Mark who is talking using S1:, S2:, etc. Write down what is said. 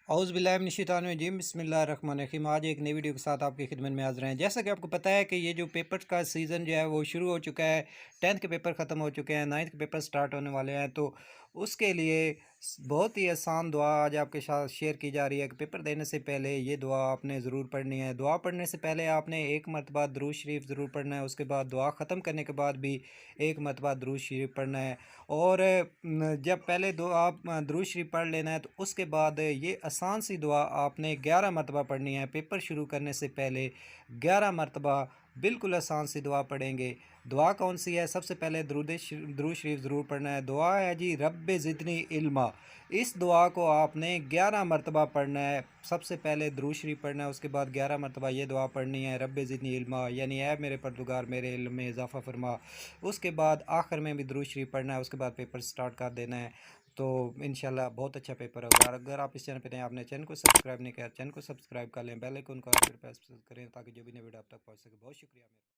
S1: औज़ुबिल्लाहिमिनश्शैतानिर्रजीम बिस्मिल्लाहिर्रहमानिर्रहीम। आज एक नई वीडियो के साथ आपकी खिदमत में हाज़िर हैं। जैसा कि आपको पता है कि ये जो पेपर का सीज़न जो है वो शुरू हो चुका है। 10th के पेपर ख़त्म हो चुके हैं, 9th के पेपर स्टार्ट होने वाले हैं। तो उसके लिए बहुत ही आसान दुआ आज आपके साथ शेयर की जा रही है कि पेपर देने से पहले ये दुआ आपने ज़रूर पढ़नी है। दुआ पढ़ने से पहले आपने एक मरतबा दुरूद शरीफ ज़रूर पढ़ना है। उसके बाद दुआ ख़त्म करने के बाद भी एक मरतबा दुरूद शरीफ पढ़ना है। और जब पहले दो आप दुरूद शरीफ पढ़ लेना है तो उसके बाद ये आसान सी दुआ आपने 11 मरतबा पढ़नी है। पेपर शुरू करने से पहले 11 मरतबा बिल्कुल आसान सी दुआ पढ़ेंगे। दुआ कौन सी है? सबसे पहले दुरूद शरीफ ज़रूर पढ़ना है। दुआ है जी रब्बे ज़िदनी इल्मा। इस दुआ को आपने 11 मरतबा पढ़ना है। सबसे पहले दुरूद शरीफ पढ़ना है, उसके बाद 11 मरतबा ये दुआ पढ़नी है, रब्बे ज़िदनी इल्मा, यानी ऐ मेरे परदुगार मेरे इल्म में इजाफ़ा फरमा। उसके बाद आखिर में भी दुरूद शरीफ पढ़ना है। उसके बाद पेपर स्टार्ट कर देना है। तो इंशाल्लाह बहुत अच्छा पेपर होगा। और अगर आप इस चैनल पर नए, आपने चैनल को सब्सक्राइब नहीं किया, चैनल को सब्सक्राइब कर लें, बेल आइकन को फिर प्रेस करें ताकि जो भी नई वीडियो आप तक पहुँच सके। बहुत शुक्रिया।